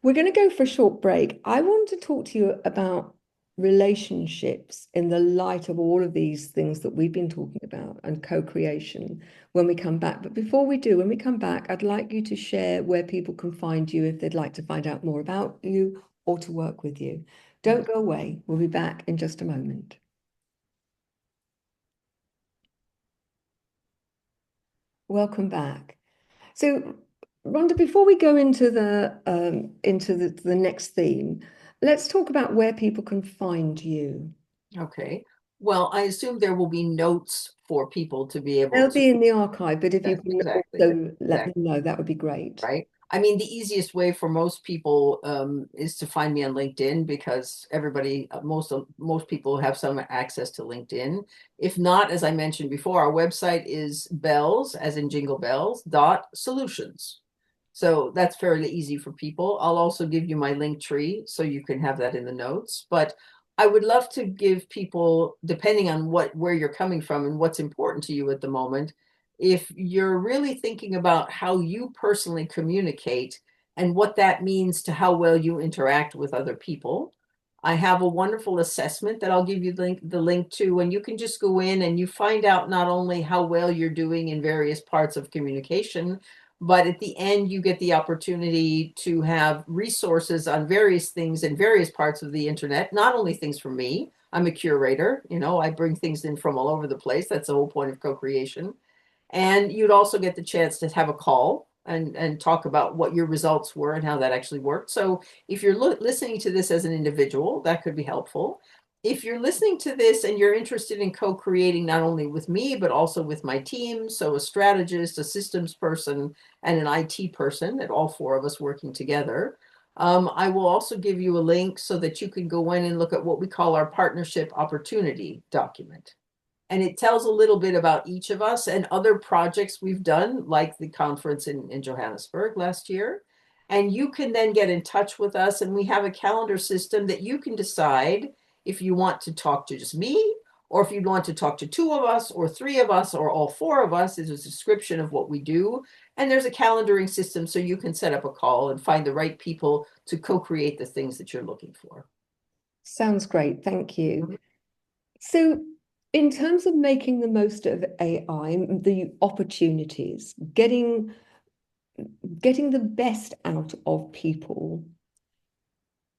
We're going to go for a short break. I want to talk to you about relationships in the light of all of these things that we've been talking about and co-creation when we come back. But before we do, when we come back, I'd like you to share where people can find you if they'd like to find out more about you or to work with you. Don't go away. We'll be back in just a moment. Welcome back. So, Rhonda, before we go into the next theme, let's talk about where people can find you. Okay. Well, I assume there will be notes for people to be able They'll to. be in the archive, but if you Yes, can exactly. also let them Exactly. know, that would be great. Right. I mean, the easiest way for most people is to find me on LinkedIn, because everybody, most people have some access to LinkedIn. If not, as I mentioned before, our website is bells, as in jingle bells, dot solutions. So that's fairly easy for people. I'll also give you my link tree so you can have that in the notes. But I would love to give people, depending on where you're coming from and what's important to you at the moment, if you're really thinking about how you personally communicate and what that means to how well you interact with other people, I have a wonderful assessment that I'll give you the link to, and you can just go in and you find out not only how well you're doing in various parts of communication, but at the end you get the opportunity to have resources on various things in various parts of the internet, not only things from me. I'm a curator, I bring things in from all over the place. That's the whole point of co-creation. And you'd also get the chance to have a call and talk about what your results were and how that actually worked. So if you're listening to this as an individual, that could be helpful. If you're listening to this and you're interested in co-creating not only with me, but also with my team, so a strategist, a systems person, and an IT person, and all four of us working together, I will also give you a link so that you can go in and look at what we call our partnership opportunity document. And it tells a little bit about each of us and other projects we've done, like the conference in Johannesburg last year. And you can then get in touch with us, and we have a calendar system that you can decide if you want to talk to just me, or if you want to talk to two of us or three of us or all four of us. There's a description of what we do. And there's a calendaring system so you can set up a call and find the right people to co-create the things that you're looking for. Sounds great. Thank you. So, in terms of making the most of AI, the opportunities, getting the best out of people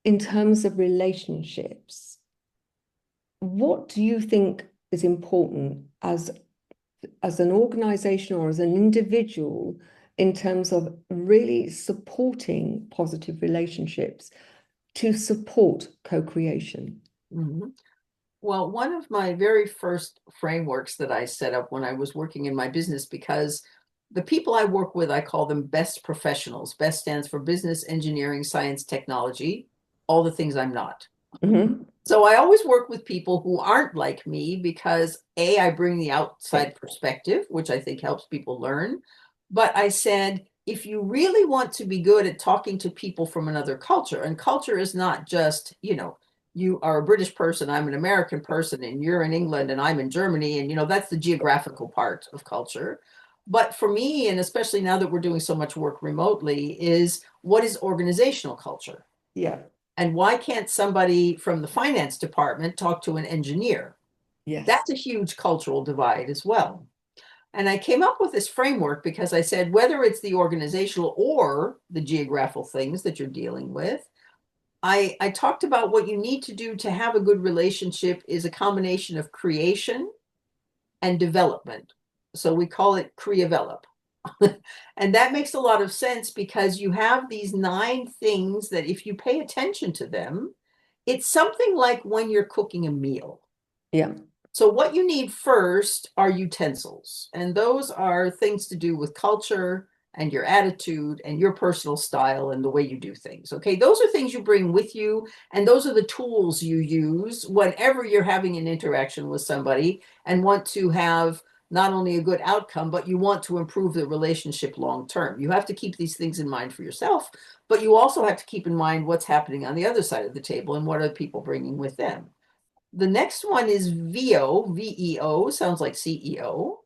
in terms of relationships, what do you think is important as an organization or as an individual in terms of really supporting positive relationships to support co-creation? Mm-hmm. Well, one of my very first frameworks that I set up when I was working in my business, because the people I work with, I call them best professionals. Best stands for business, engineering, science, technology, all the things I'm not. Mm-hmm. So I always work with people who aren't like me because A, I bring the outside perspective, which I think helps people learn. But I said, if you really want to be good at talking to people from another culture, and culture is not just, you are a British person, I'm an American person, and you're in England and I'm in Germany, and that's the geographical part of culture. But for me, and especially now that we're doing so much work remotely, is what is organizational culture? Yeah. And why can't somebody from the finance department talk to an engineer? Yes. That's a huge cultural divide as well. And I came up with this framework because I said, whether it's the organizational or the geographical things that you're dealing with, I talked about what you need to do to have a good relationship is a combination of creation and development. So we call it CREAVELOP. And that makes a lot of sense because you have these 9 things that if you pay attention to them, it's something like when you're cooking a meal. Yeah. So what you need first are utensils, and those are things to do with culture and your attitude and your personal style and the way you do things. Okay, those are things you bring with you, and those are the tools you use whenever you're having an interaction with somebody and want to have not only a good outcome, but you want to improve the relationship long term. You have to keep these things in mind for yourself, but you also have to keep in mind what's happening on the other side of the table and what are people bringing with them. The next one is VO, VEO, sounds like CEO.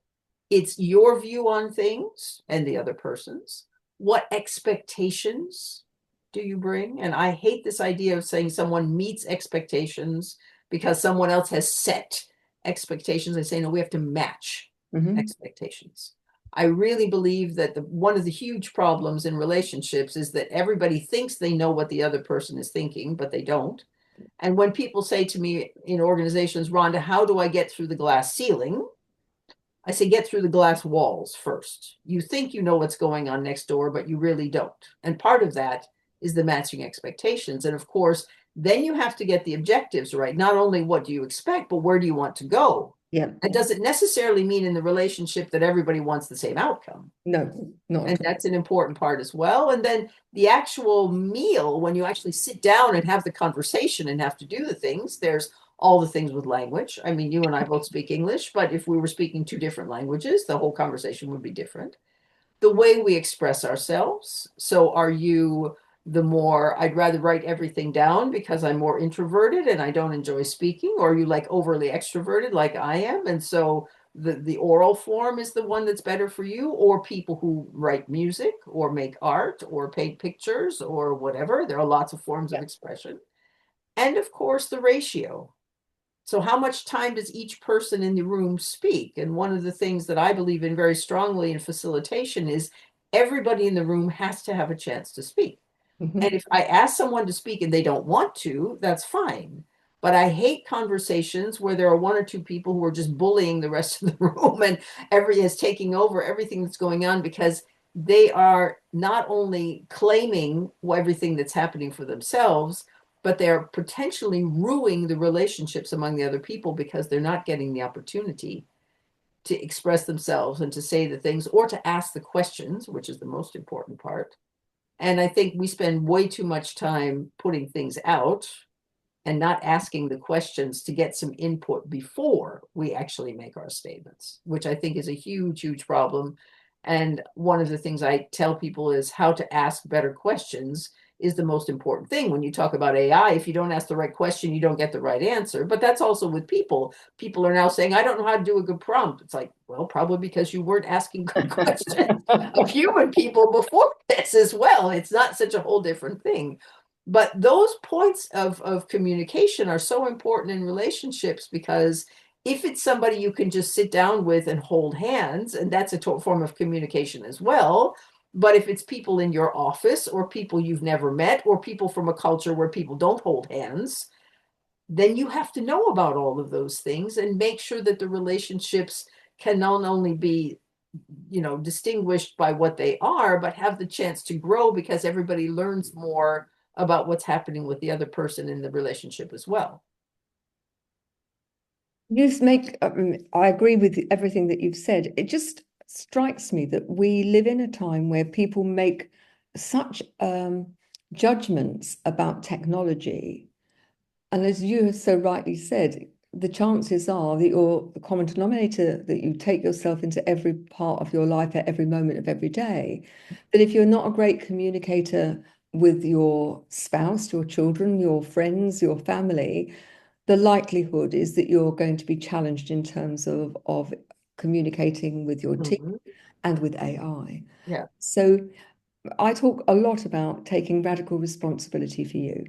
It's your view on things and the other person's. What expectations do you bring? And I hate this idea of saying someone meets expectations because someone else has set expectations. I say, no, we have to match expectations. I really believe that one of the huge problems in relationships is that everybody thinks they know what the other person is thinking, but they don't. And when people say to me in organizations, Rhonda, how do I get through the glass ceiling? I say, get through the glass walls first. You think you know what's going on next door, but you really don't. And part of that is the matching expectations. And of course, then you have to get the objectives right. Not only what do you expect, but where do you want to go? Yeah. It doesn't necessarily mean in the relationship that everybody wants the same outcome. No, not And at all. that's an important part as well. And then the actual meal, when you actually sit down and have the conversation and have to do the things, there's all the things with language. I mean, you and I both speak English, but if we were speaking two different languages, the whole conversation would be different. The way we express ourselves. So are you the more, I'd rather write everything down because I'm more introverted and I don't enjoy speaking, or are you like overly extroverted like I am? And so the oral form is the one that's better for you, or people who write music or make art or paint pictures or whatever. There are lots of forms of Yeah. expression. And of course, the ratio. So how much time does each person in the room speak? And one of the things that I believe in very strongly in facilitation is everybody in the room has to have a chance to speak. And Mhm. if I ask someone to speak and they don't want to, that's fine. But I hate conversations where there are one or two people who are just bullying the rest of the room and every is taking over everything that's going on, because they are not only claiming everything that's happening for themselves, but they're potentially ruining the relationships among the other people because they're not getting the opportunity to express themselves and to say the things or to ask the questions, which is the most important part. And I think we spend way too much time putting things out and not asking the questions to get some input before we actually make our statements, which I think is a huge, huge problem. And one of the things I tell people is how to ask better questions is the most important thing. When you talk about AI, if you don't ask the right question, you don't get the right answer. But that's also with people. People are now saying, I don't know how to do a good prompt. It's like, well, probably because you weren't asking good questions of human people before this as well. It's not such a whole different thing. But those points of communication are so important in relationships, because if it's somebody you can just sit down with and hold hands, and that's a form of communication as well. But if it's people in your office or people you've never met or people from a culture where people don't hold hands, then you have to know about all of those things and make sure that the relationships can not only be, distinguished by what they are, but have the chance to grow because everybody learns more about what's happening with the other person in the relationship as well. You just make, I agree with everything that you've said. It just strikes me that we live in a time where people make such judgments about technology. And as you have so rightly said, the chances are that you're the common denominator, that you take yourself into every part of your life at every moment of every day. That if you're not a great communicator with your spouse, your children, your friends, your family, the likelihood is that you're going to be challenged in terms of communicating with your team Mhm. and with AI. Yeah. So I talk a lot about taking radical responsibility for you,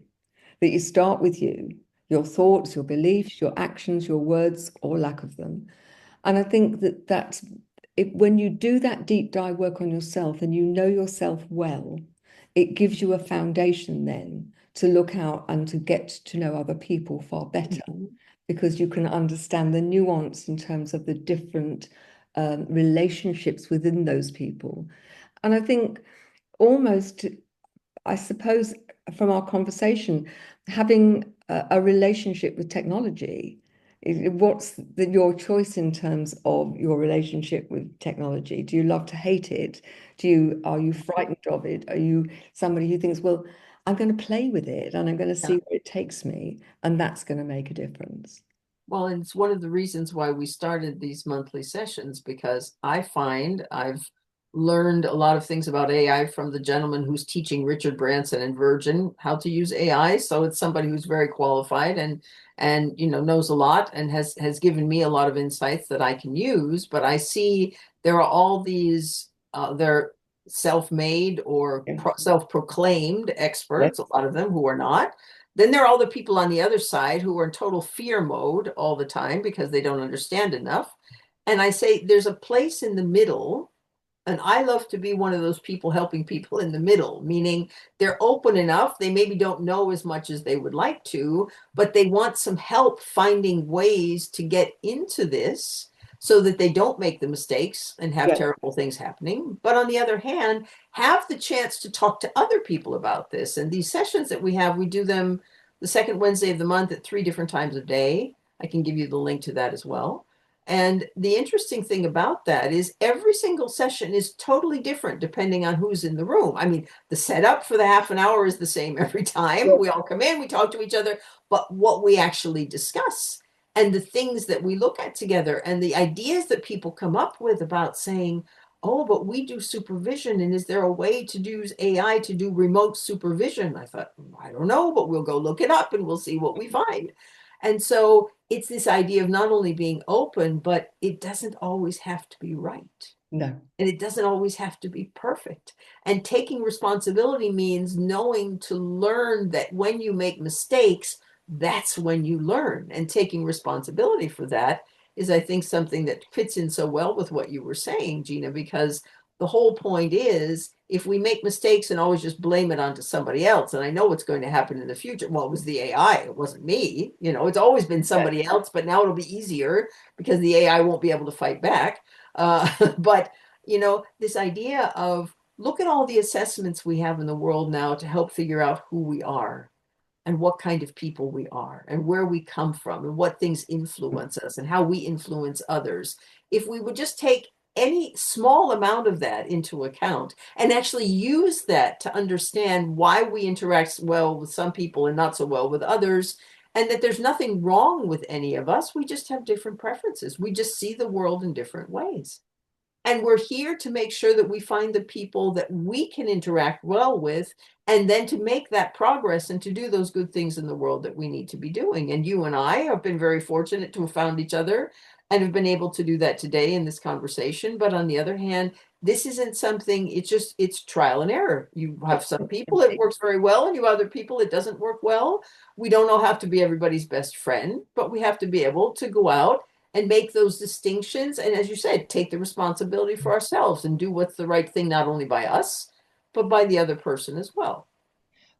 that you start with you, your thoughts, your beliefs, your actions, your words, or lack of them. And I think that when you do that deep dive work on yourself and you know yourself well, it gives you a foundation then to look out and to get to know other people far better, Mhm. because you can understand the nuance in terms of the different relationships within those people. And I think almost, I suppose, from our conversation, having a relationship with technology, what's your choice in terms of your relationship with technology? Do you love to hate it? Are you frightened of it? Are you somebody who thinks, well, I'm going to play with it and I'm going to Yeah. see where it takes me, and that's going to make a difference? Well, and it's one of the reasons why we started these monthly sessions, because I find I've learned a lot of things about AI from the gentleman who's teaching Richard Branson and Virgin how to use AI. So it's somebody who's very qualified and knows a lot and has given me a lot of insights that I can use. But I see there are all these they're self-made or Yeah. self-proclaimed Yes. experts, a lot of them who are not. Then there are all the people on the other side who are in total fear mode all the time because they don't understand enough. And I say there's a place in the middle. And I love to be one of those people helping people in the middle, meaning they're open enough. They maybe don't know as much as they would like to, but they want some help finding ways to get into this so that they don't make the mistakes and have Yeah. terrible things happening. But on the other hand, have the chance to talk to other people about this. And these sessions that we have, we do them the second Wednesday of the month at 3 different times of day. I can give you the link to that as well. And the interesting thing about that is every single session is totally different depending on who's in the room. I mean, the setup for the half an hour is the same every time. We all come in, we talk to each other, but what we actually discuss and the things that we look at together and the ideas that people come up with about saying, oh, but we do supervision. And is there a way to use AI to do remote supervision? I thought, I don't know, but we'll go look it up and we'll see what we find. And so it's this idea of not only being open, but it doesn't always have to be right. No. And it doesn't always have to be perfect. And taking responsibility means knowing to learn that when you make mistakes, that's when you learn. And taking responsibility for that is, I think, something that fits in so well with what you were saying, Gina, because the whole point is if we make mistakes and always just blame it onto somebody else, and I know what's going to happen in the future. Well, it was the AI, it wasn't me. You know, it's always been somebody else, but now it'll be easier because the AI won't be able to fight back. But you know, this idea of look at all the assessments we have in the world now to help figure out who we are and what kind of people we are and where we come from and what things influence us and how we influence others. If we would just take any small amount of that into account and actually use that to understand why we interact well with some people and not so well with others, and that there's nothing wrong with any of us, we just have different preferences. We just see the world in different ways. And we're here to make sure that we find the people that we can interact well with, and then to make that progress and to do those good things in the world that we need to be doing. And you and I have been very fortunate to have found each other and have been able to do that today in this conversation. But on the other hand, this isn't something, it's trial and error. You have some people it works very well, and you have other people it doesn't work well. We don't all have to be everybody's best friend, but we have to be able to go out and make those distinctions. And as you said, take the responsibility for ourselves and do what's the right thing, not only by us, but by the other person as well.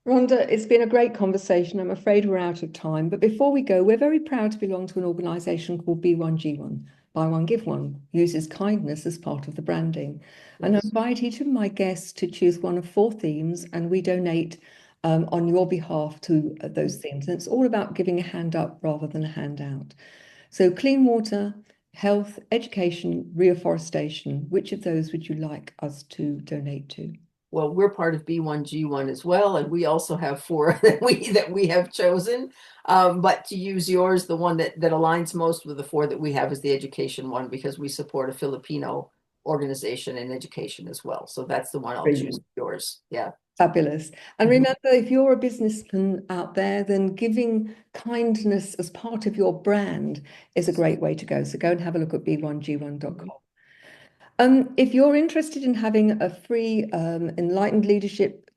Rhonda, it's been a great conversation. I'm afraid we're out of time. But before we go, we're very proud to belong to an organisation called B1G1. Buy one, give one, uses kindness as part of the branding. And I Yes. invite each of my guests to choose one of 4 themes, and we donate on your behalf to those themes. And it's all about giving a hand up rather than a handout. So clean water, health, education, reforestation. Which of those would you like us to donate to? Well, we're part of B1G1 as well, and we also have 4 that we have chosen. But to use yours, the one that aligns most with the 4 that we have is the education one, because we support a Filipino organization in education as well. So that's the one I'll choose. Yours. Yeah. Fabulous. And remember, if you're a businessman out there, then giving kindness as part of your brand is a great way to go. So go and have a look at b1g1.com. If you're interested in having a free enlightened leadership,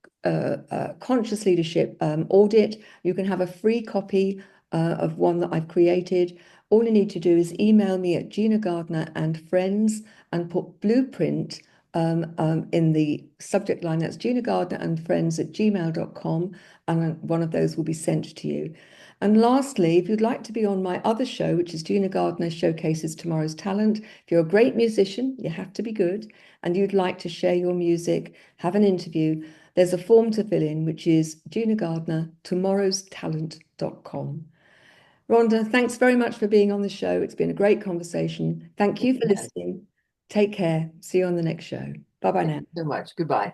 conscious leadership audit, you can have a free copy of one that I've created. All you need to do is email me at Gina Gardiner and Friends and put blueprint in the subject line. That's Gina Gardiner and Friends at gmail.com, and one of those will be sent to you. And lastly, if you'd like to be on my other show, which is Gina Gardiner Showcases Tomorrow's Talent, if you're a great musician, you have to be good, and you'd like to share your music, have an interview, there's a form to fill in, which is Gina Gardiner, tomorrowstalent.com. Rhonda, thanks very much for being on the show. It's been a great conversation. Thank you for listening. Take care. See you on the next show. Bye-bye now. Thank you so much. Goodbye.